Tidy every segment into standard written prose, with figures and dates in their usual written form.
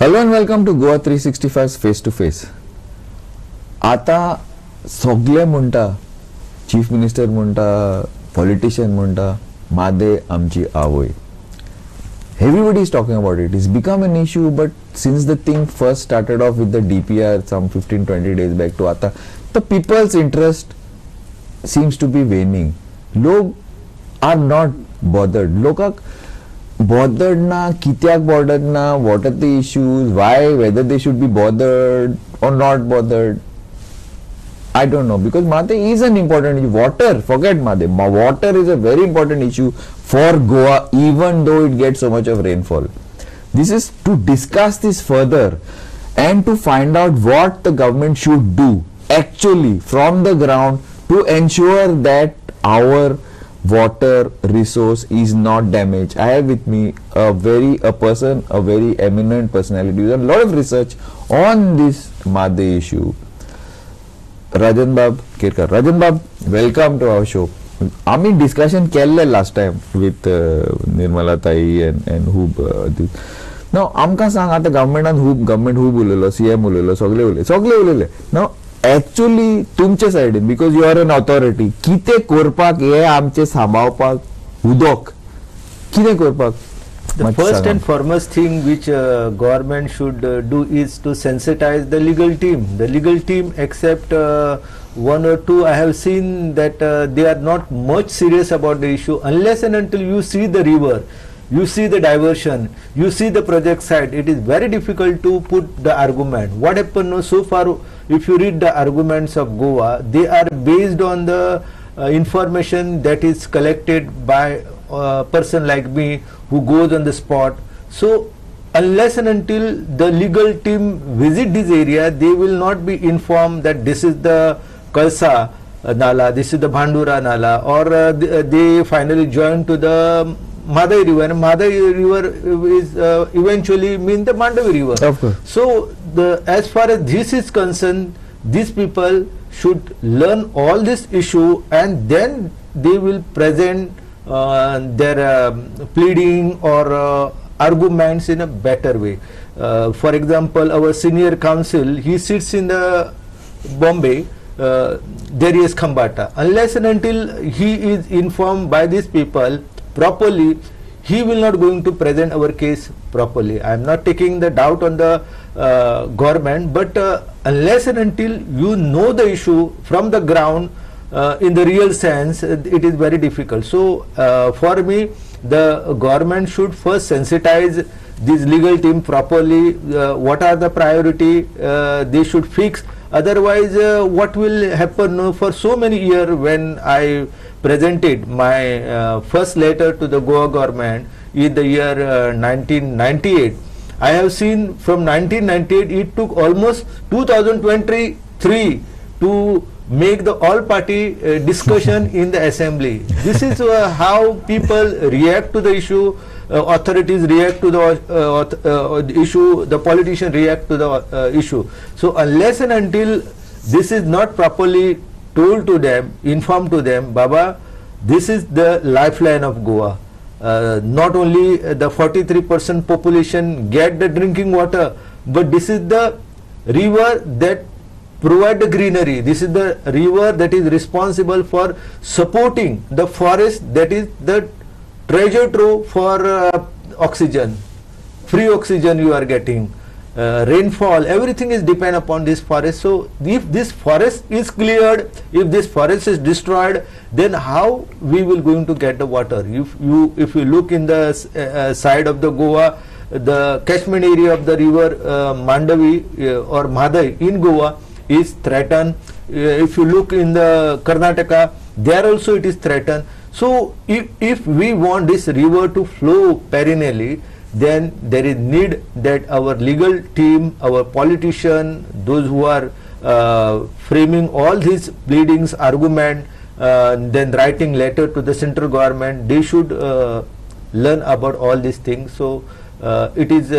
Hello and welcome to Goa 365's Face to Face. आता सगळे म्हणटा, चीफ मिनिस्टर म्हणटा, पॉलिटिशियन म्हणटा, म्हादे आमची आवय. Everybody is talking about it. It's become an issue, but since the thing first started off with the DPR some 15-20 days back to आता, the people's interest seems to be waning. Log are not bothered. Lokak bothered na, kityak bothered na, what are the issues, why, whether they should be bothered or not bothered, I don't know, because Mhadei is an important issue. Water, forget Mhadei, water is a very important issue for Goa, even though it gets so much of rainfall. This is to discuss this further and to find out what the government should do actually from the ground to ensure that our water resource is not damaged. I have with me a very eminent personality who has done a lot of research on this Mhadei issue. Rajan Bab Kirkar. Rajan Bab, welcome to our show. आम्ही discussion केल्ले last time with Nirmala ताई and who नाव आमकां सांग आता government खूब उलयलो, CM उलयलो, सगळे उलयले. नाव एक्चुअली तुमचे सायडीन, because you are an authority, कितें करपाक हे आमचे सांबाळपाक उदक कितें करपाक? The first and foremost thing which government should do is to sensitize the legal team. The legal team, except one or two, I have seen that they are not much serious about the issue unless and until you see the river, you see the diversion, you see the project site. It is very difficult to put the argument. What happened so far, if you read the arguments of Goa, they are based on the information that is collected by a person like me who goes on the spot. So unless and until the legal team visit this area, they will not be informed that this is the Kalsa Nala, this is the Bhandura Nala, or they finally join to the Mhadei River, and Mhadei River is eventually mean the Mandavi River. Of course. So as far as this is concerned, these people should learn all this issue and then they will present their pleading or arguments in a better way. For example, our senior counsel, he sits in the Bombay, there is Khambata. Unless and until he is informed by these people properly, he will not going to present our case properly. I am not taking the doubt on the government, but unless and until you know the issue from the ground, in the real sense, it is very difficult. So for me, the government should first sensitize this legal team properly. What are the priority they should fix? Otherwise, what will happen for so many years? When I presented my first letter to the Goa government in the year 1998, I have seen from 1998 it took almost 2023 to make the all-party discussion in the assembly. This is how people react to the issue, authorities react to the issue, the politicians react to the issue. So unless and until this is not properly told to them, informed to them, Baba, this is the lifeline of Goa. Not only the 43% population get the drinking water, but this is the river that provide the greenery. This is the river that is responsible for supporting the forest, that is the treasure trove for oxygen. Free oxygen you are getting. Rainfall, everything is depend upon this forest. So if this forest is cleared, if this forest is destroyed, then how we will going to get the water? If you look in the side of the Goa, the catchment area of the river Mandavi or Mhadei in Goa is threatened. If you look in the Karnataka, there also it is threatened. So if we want this river to flow perennially, then there is need that our legal team, our politician, those who are framing all these pleadings, argument, then writing letter to the central government, they should learn about all these things. So it is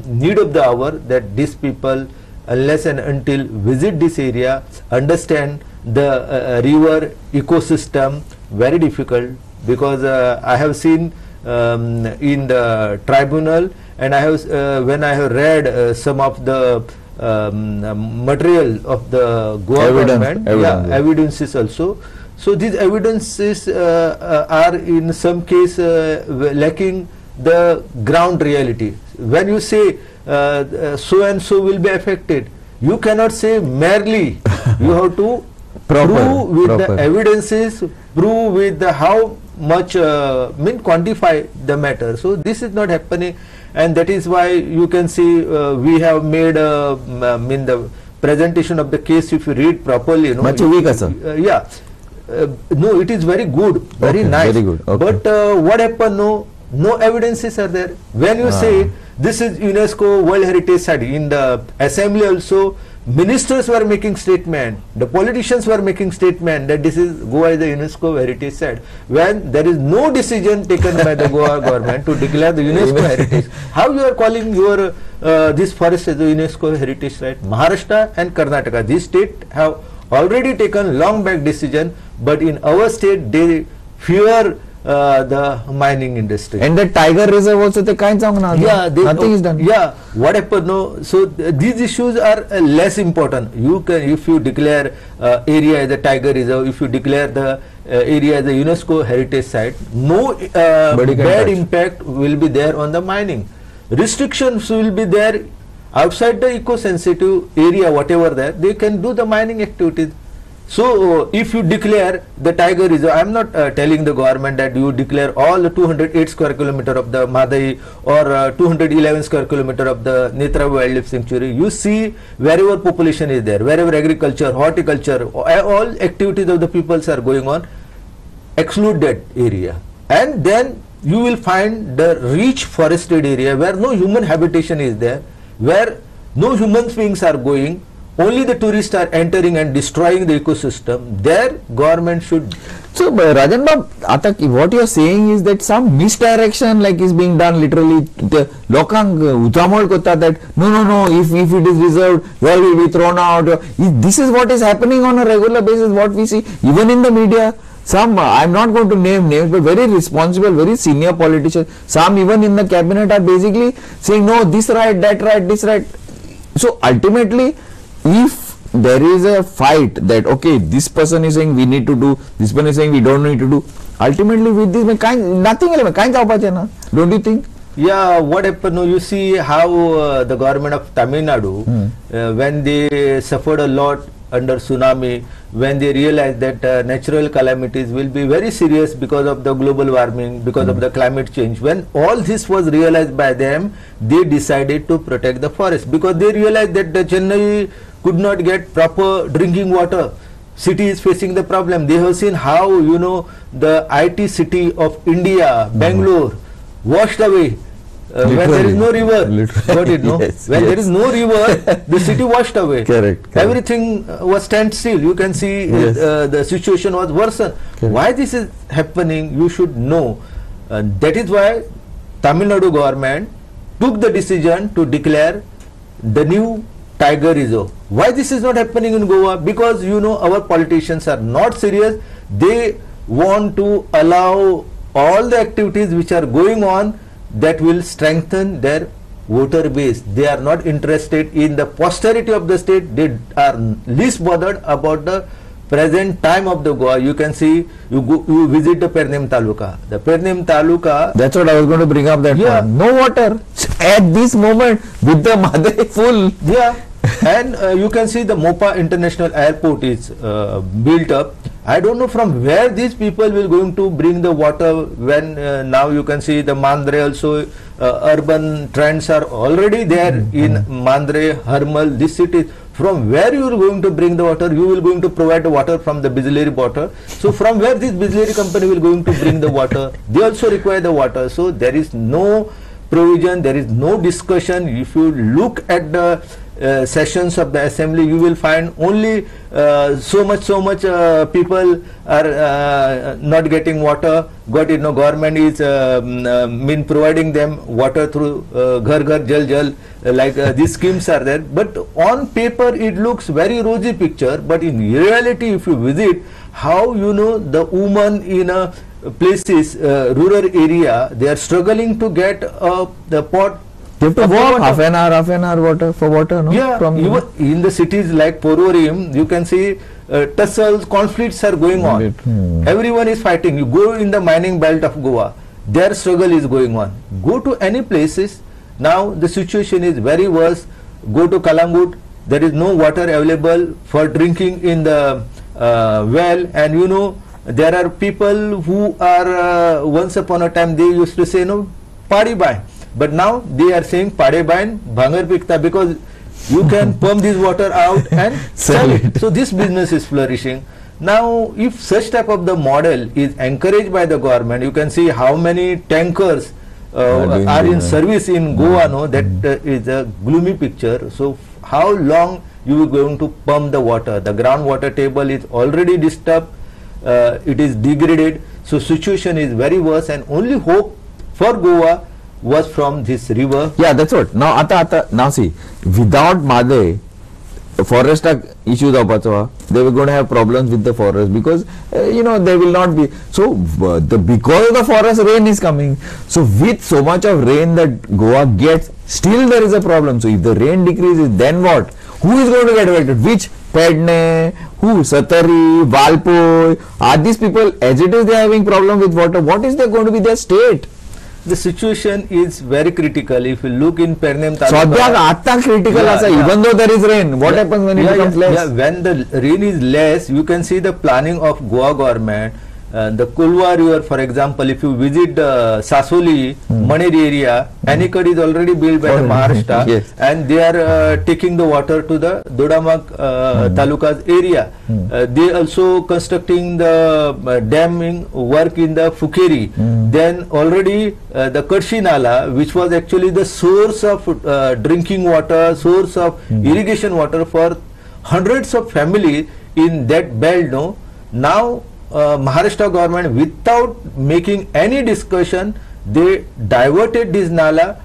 need of the hour that these people, unless and until visit this area, understand the river ecosystem. Very difficult, because I have seen in the tribunal, and I have when I have read some of the material of the Goa government, evidences also. So these evidences are in some case lacking the ground reality. When you say so and so will be affected, you cannot say merely. You have to prove with the evidences, prove with the how much quantify the matter. So this is not happening, and that is why you can see we have made the presentation of the case. If you read properly, much weaker, sir. No, it is very good, very nice. Very good. But what happened? No evidences are there. When you say this is UNESCO World Heritage Site, in the assembly also, ministers were making statement, the politicians were making statement that this is Goa is the UNESCO Heritage Site. When there is no decision taken by the Goa government to declare the UNESCO Heritage, how you are calling your this forest as the UNESCO Heritage Site? Maharashtra and Karnataka, these states have already taken long back decision, but in our state they fear the mining industry. And the tiger reserve also they can't talk now. Yeah, nothing is done. Yeah, what happened? No, so these issues are less important. You can, if you declare area as a tiger reserve, if you declare the area as a UNESCO heritage site, no bad impact will be there on the mining. Restrictions will be there outside the eco-sensitive area, whatever there, they can do the mining activities. So if you declare the tiger reserve, I am not telling the government that you declare all the 208 square kilometer of the Mhadei or 211 square kilometer of the Netra Wildlife Sanctuary. You see wherever population is there, wherever agriculture, horticulture, all activities of the peoples are going on, exclude that area. And then you will find the rich forested area where no human habitation is there, where no human beings are going, only the tourists are entering and destroying the ecosystem. There government should. So Rajan Bab, what you are saying is that some misdirection like is being done literally. The lokang utramol kota that no, if it is reserved, well will be thrown out. This is what is happening on a regular basis. What we see even in the media. Some, I am not going to name names, but very responsible, very senior politicians, some even in the cabinet are basically saying, no, this right, that right, this right. So ultimately, if there is a fight that, okay, this person is saying we need to do, this person is saying we don't need to do, ultimately with this, nothing else, don't you think? Yeah, what happened? You see how the government of Tamil Nadu, when they suffered a lot under tsunami, when they realized that natural calamities will be very serious because of the global warming, because of the climate change. When all this was realized by them, they decided to protect the forest because they realized that the Chennai could not get proper drinking water. City is facing the problem. They have seen how, the IT city of India, Bangalore, washed away. When there is no river, got it, no? Yes, when there is no river, the city washed away. Correct. Everything was standstill. You can see the situation was worsened. Why this is happening, you should know. That is why Tamil Nadu government took the decision to declare the new tiger reserve. Why this is not happening in Goa? Because our politicians are not serious. They want to allow all the activities which are going on that will strengthen their voter base. They are not interested in the posterity of the state. They are least bothered about the present time of the Goa. You can see, you visit the Pernem Taluka. The Pernem Taluka. That's what I was going to bring up. That point. No water at this moment with the Mhadei full. Yeah, and you can see the Mopa International Airport is built up. I don't know from where these people will going to bring the water when now you can see the Mhadei also urban trends are already there in Mhadei, Harmal, this city. From where you are going to bring the water? You will going to provide the water from the Bisleri water. So from where this Bisleri company will going to bring the water? They also require the water. So there is no provision, there is no discussion. If you look at the sessions of the assembly, you will find only so much people are not getting water. Got it? No, government is providing them water through Ghar Ghar Jal Jal, like these schemes are there. But on paper it looks very rosy picture, but in reality if you visit how the woman in a places, rural area, they are struggling to get the pot. You have to walk half an hour water for water, no? Yeah, even in the cities like Pororim, you can see tussles, conflicts are going on. Everyone is fighting. You go in the mining belt of Goa, their struggle is going on. Go to any places, now the situation is very worse. Go to Kalangut, there is no water available for drinking in the well, and you know, there are people who are, once upon a time they used to say, no, Padi Bai. But now they are saying Pade Bain, Bhangar Pikta, because you can pump this water out and sell it. So this business is flourishing. Now, if such type of the model is encouraged by the government, you can see how many tankers are in service in Goa. No, that is a gloomy picture. So how long you are going to pump the water? The groundwater table is already disturbed. It is degraded. So situation is very worse, and only hope for Goa was from this river. Yeah, that's what. Now, now see, without Mhadei, forest issues they were going to have problems with the forest, because you know, they will not be so because of the forest, rain is coming. So with so much of rain that Goa gets, still there is a problem. So if the rain decreases, then what? Who is going to get affected? Which Pedne, who Satari, Valpoi, are these people, as it is, they are having problem with water? What is there going to be their state? The situation is very critical. If you look in Pernem Taluka, critical even though there is rain, what happens when it becomes less? When the rain is less, you can see the planning of Goa government. The Kulwa river, for example, if you visit Sasoli, Mhadei area, Anikad is already built by the Maharashtra, yes. And they are taking the water to the Dodamak Taluka's area. They also constructing the damming work in the Fukeri. Then already the Karshi Nala, which was actually the source of drinking water, source of irrigation water for hundreds of families in that belt. No, now Maharashtra government, without making any discussion, they diverted this Nala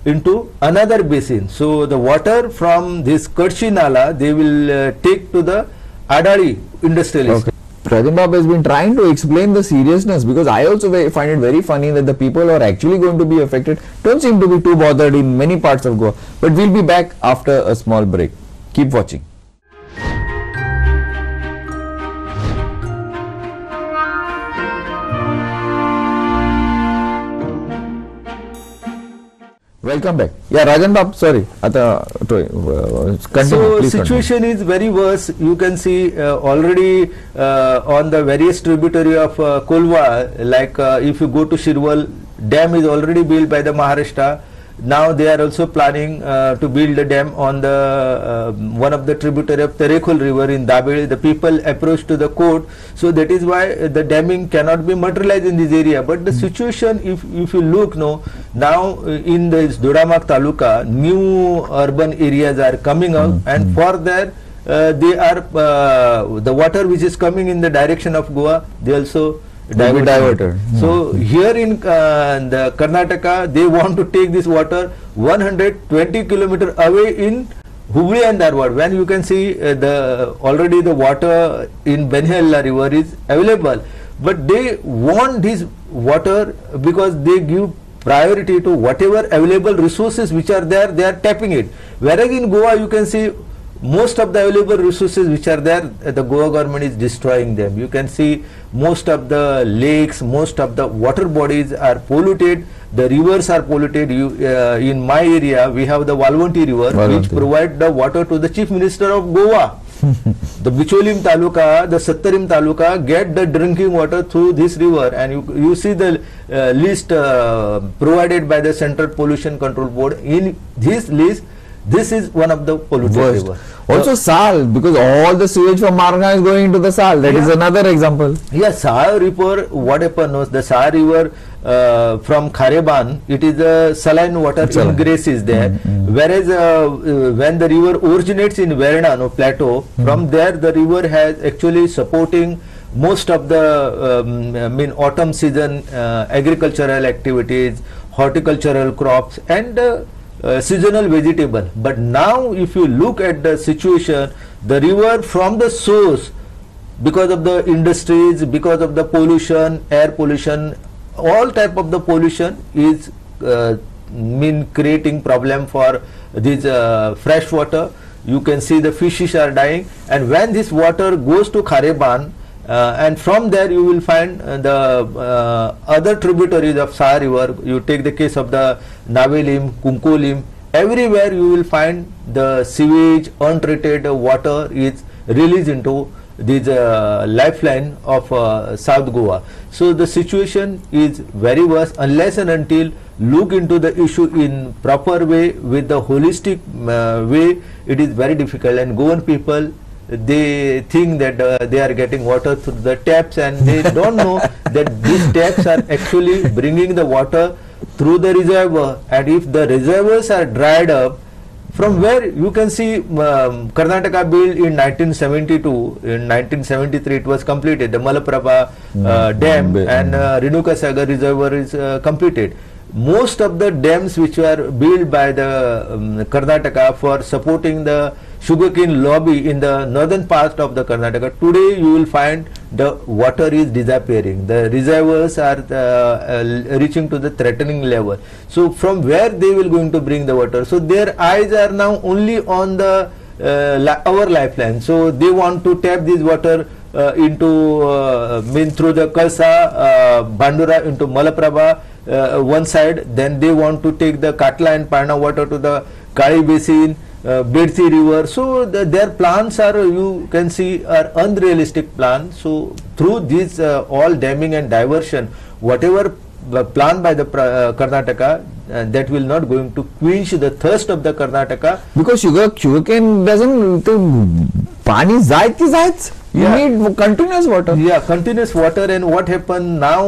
into another basin. So the water from this Karshi Nala, they will take to the Adari industrialist. Okay. Rajan Bab has been trying to explain the seriousness, because I also find it very funny that the people who are actually going to be affected don't seem to be too bothered in many parts of Goa. But we'll be back after a small break. Keep watching. Welcome back. Yeah, Rajan Bab, sorry. Continue. So please situation continue. is very worse. You can see already on the various tributary of Kolwa, like if you go to Shirwal, dam is already built by the Maharashtra. Now they are also planning to build a dam on the one of the tributary of Terekhol river in Dabel. The people approached to the court, so that is why the damming cannot be materialized in this area. But the situation, if you look now in this Dodamak Taluka, new urban areas are coming out, and for that they are the water which is coming in the direction of Goa, they also diverted. So here in the Karnataka, they want to take this water 120 kilometers away in Hubli and Dharwad, when you can see already the water in Benhella river is available, but they want this water because they give priority to whatever available resources which are there, they are tapping it. Whereas in Goa, you can see most of the available resources which are there, the Goa government is destroying them. You can see most of the lakes, most of the water bodies are polluted, the rivers are polluted. In my area, we have the Valvanti river, which provide the water to the Chief Minister of Goa. The Bicholim Taluka, the Sattarim Taluka get the drinking water through this river, and you see the list provided by the Central Pollution Control Board. In this list, this is one of the polluted rivers. Also Sal, because all the sewage from Marga is going into the Sal. That is another example. Yes, Sal river, what happens, the Sal river from Khareban, it is a saline water ingress is there. Whereas when the river originates in Verna plateau, from there the river has actually supporting most of the autumn season agricultural activities, horticultural crops, and seasonal vegetable. But now if you look at the situation, the river from the source because of the industries, because of the pollution, air pollution, all type of the pollution is mean creating problem for this fresh water. You can see the fishes are dying, and when this water goes to Khareban, and from there you will find the other tributaries of Sahar river. You take the case of the Navelim, Kumkolim, everywhere you will find the sewage, untreated water is released into this lifeline of South Goa. So the situation is very worse. Unless and until look into the issue in proper way, with the holistic way, it is very difficult. And Goan people, they think that they are getting water through the taps, and they don't know that these taps are actually bringing the water through the reservoir. And if the reservoirs are dried up, from where you can see Karnataka built in 1972, in 1973 it was completed, the Malaprabha dam and Renuka Sagar reservoir is completed. Most of the dams which were built by the Karnataka for supporting the sugarcane lobby in the northern part of the Karnataka, today you will find the water is disappearing. The reservoirs are reaching to the threatening level. So from where they will going to bring the water? So their eyes are now only on the our lifeline. So they want to tap this water into through the Kalsa, Bandura into Malaprabha one side. Then they want to take the Katla and Parna water to the Kali Basin, Bedsi river. So their plans are, you can see, are unrealistic plans. So through this all damming and diversion, whatever planned by the Karnataka, that will not going to quench the thirst of the Karnataka. Because sugarcane doesn't, pani zayt ki zayt. You need continuous water. Yeah, continuous water. And what happened now,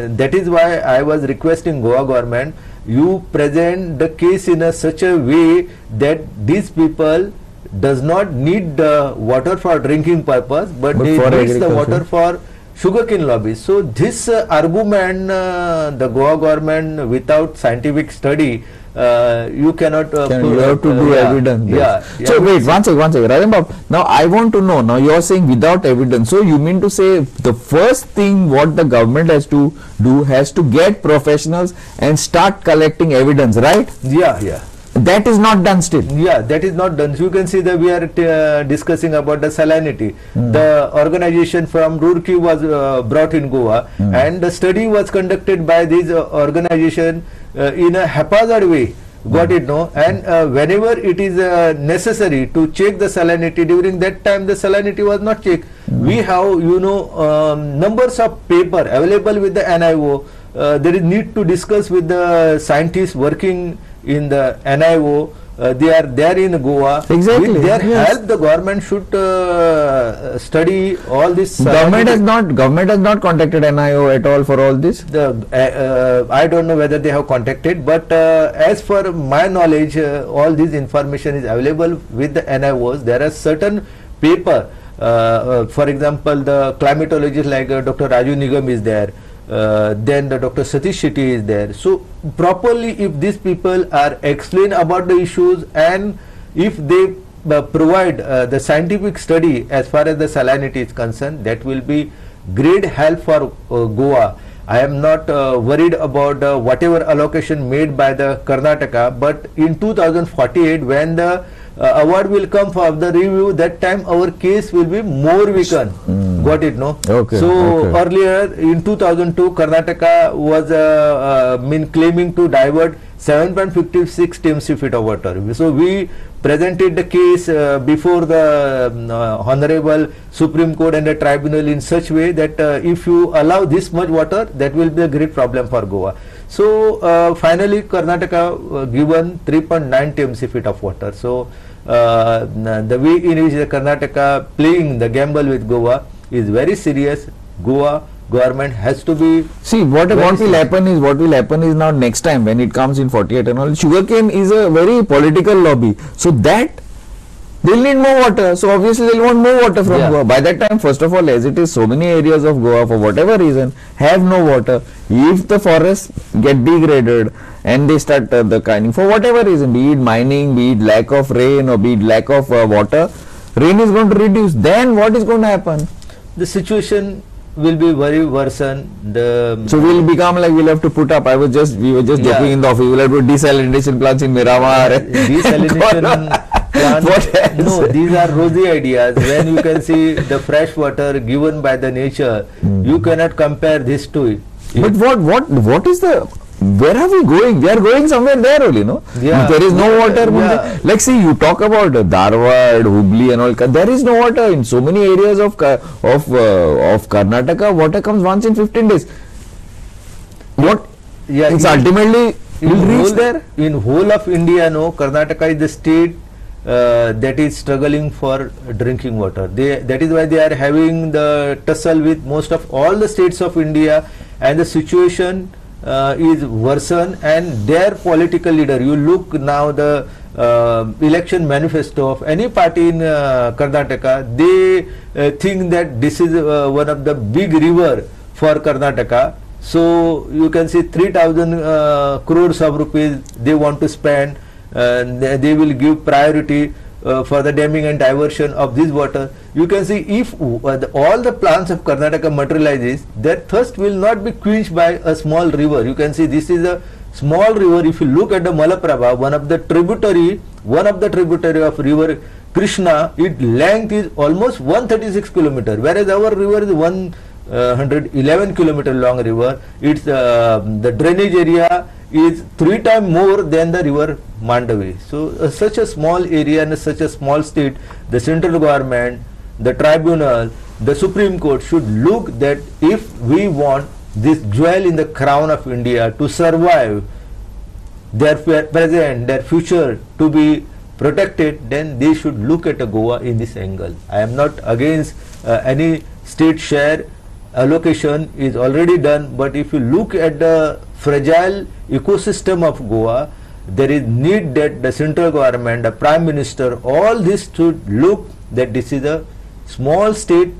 that is why I was requesting Goa government, you present the case in such a way that these people does not need the water for drinking purpose, but they need the water for sugarcane lobby. So this argument, the Goa government, without scientific study, you cannot you have to do evidence. Yeah. So wait, one second, Rajan Bab, now I want to know, now you are saying without evidence, so you mean to say the first thing what the government has to do, has to get professionals and start collecting evidence, right? Yeah. That is not done still. Yeah, that is not done. So you can see that we are discussing about the salinity. The organization from Roorkee was brought in Goa, and the study was conducted by this organization in a haphazard way. Got it, no? And whenever it is necessary to check the salinity, during that time the salinity was not checked. We have, numbers of paper available with the NIO. There is need to discuss with the scientists working in the NIO. They are there in Goa. Exactly. With their help, the government should study all this. Government has not contacted NIO at all for all this. I don't know whether they have contacted, but as for my knowledge, all this information is available with the NIOs. There are certain paper, for example, the climatologist like Dr. Raju Nigam is there. Then the Dr. Satish Shetty is there. So properly, if these people are explain about the issues, and if they provide the scientific study as far as the salinity is concerned, that will be great help for Goa. I am not worried about whatever allocation made by the Karnataka, but in 2048, when the award will come for the review, that time our case will be more weakened. Got it, no? Okay. So earlier in 2002, Karnataka was claiming to divert 7.56 TMC feet of water. So we presented the case before the Honorable Supreme Court and the tribunal in such way that if you allow this much water, that will be a great problem for Goa. So finally Karnataka given 3.9 TMC feet of water. So the way in which the Karnataka playing the gamble with Goa is very serious. Goa government has to be. See, what will happen is now next time when it comes in 48 and all, sugarcane is a very political lobby. So that they'll need more water. So obviously they'll want more water from Goa. By that time, first of all, as it is, so many areas of Goa for whatever reason have no water. If the forests get degraded and they start the kind for whatever reason, be it mining, be it lack of rain, or be it lack of water, rain is going to reduce. Then what is going to happen? The situation will be very worsen. So we'll become like we'll have to put up. We were just joking in the office. We'll have to desalination plants in Miramar. Desalination plants. No, these are rosy ideas. When you can see the fresh water given by the nature, you cannot compare this to it. But what is the? Where are we going? We are going somewhere there only, no? Yeah. There is no water. Yeah. Like see, you talk about Dharwad, Hubli and all. There is no water in so many areas of Karnataka. Water comes once in 15 days. What? Yeah, it's ultimately will reach there. In whole of India, no, Karnataka is the state that is struggling for drinking water. That is why they are having the tussle with most of all the states of India, and the situation is worsen. And their political leader, you look now the election manifesto of any party in Karnataka, they think that this is one of the big river for Karnataka. So you can see 3,000 crores of rupees they want to spend, and they will give priority for the damming and diversion of this water. You can see if all the plans of Karnataka materializes, their thirst will not be quenched by a small river. You can see this is a small river. If you look at the Malaprabha, one of the tributary of river Krishna, its length is almost 136 kilometer, whereas our river is 111 kilometer long river. It's the drainage area is 3 times more than the river Mhadei. So such a small area and such a small state, the central government, the tribunal, the Supreme Court should look that if we want this jewel in the crown of India to survive, their present, their future to be protected, then they should look at Goa in this angle. I am not against any state share allocation is already done, but if you look at the fragile ecosystem of Goa, there is need that the central government, the Prime Minister, all this should look that this is a small state,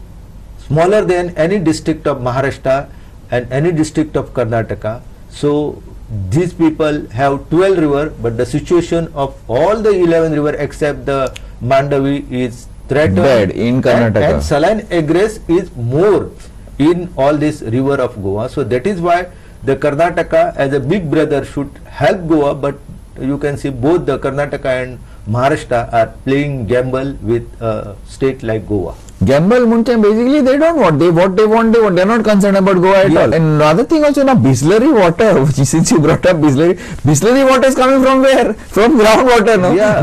smaller than any district of Maharashtra and any district of Karnataka. So these people have 12 rivers, but the situation of all the 11 rivers except the Mhadei is threatened. Bad in Karnataka. And saline egress is more in all this river of Goa. So that is why the Karnataka as a big brother should help Goa, but you can see both the Karnataka and Maharashtra are playing gamble with a state like Goa. Gamble Munchen, basically they don't want, they want, they're not concerned about Goa at all. And another thing also, now Bisleri water, since you brought up Bisleri water is coming from where? From groundwater, no? Yeah.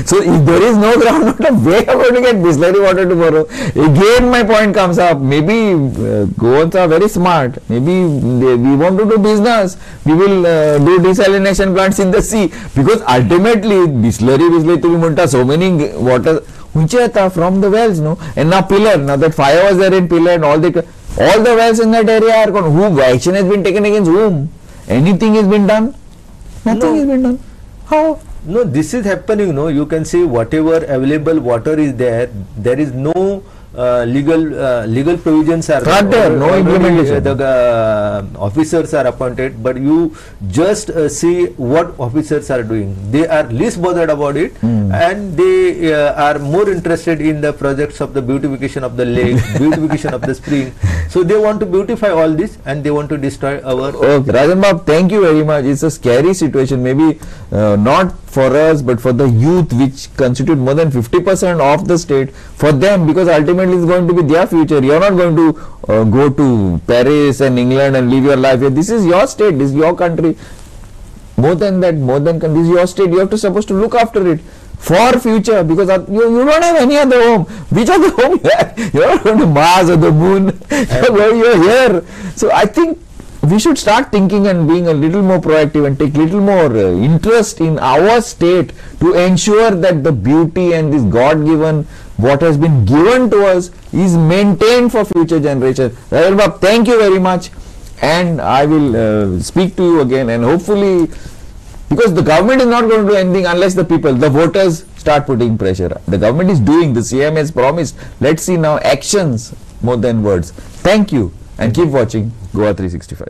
So if there is no groundwater, where are going to get Bisleri water tomorrow? Again my point comes up, maybe Goans are very smart, maybe we want to do business, we will do desalination plants in the sea, because ultimately Bisleri to be munta, so many water from the wells, no? And now pillar, now that fire was there in pillar and all the wells in that area are gone. Who action has been taken against whom? Anything has been done? Nothing has been done. How? No, this is happening, no? You can see whatever available water is there, there is no legal provisions are there, no implementation. The officers are appointed, but you just see what officers are doing. They are least bothered about it, and they are more interested in the projects of the beautification of the lake, beautification of the spring. So they want to beautify all this, and they want to destroy our. Okay, Rajan Bab, thank you very much. It's a scary situation, maybe not for us, but for the youth, which constitute more than 50% of the state, for them, because ultimately it's going to be their future. You're not going to go to Paris and England and live your life here. This is your state, this is your country. More than that, this is your state. You have to supposed to look after it for future, because you don't have any other home. Which other home you have? You're not going to Mars or the moon. You're here. So I think we should start thinking and being a little more proactive and take little more interest in our state to ensure that the beauty and this God-given, what has been given to us, is maintained for future generations. Rahul Bab, thank you very much, and I will speak to you again, and hopefully, because the government is not going to do anything unless the people, the voters, start putting pressure. The government is doing, the CM has promised. Let's see now actions more than words. Thank you, and keep watching Goa 365.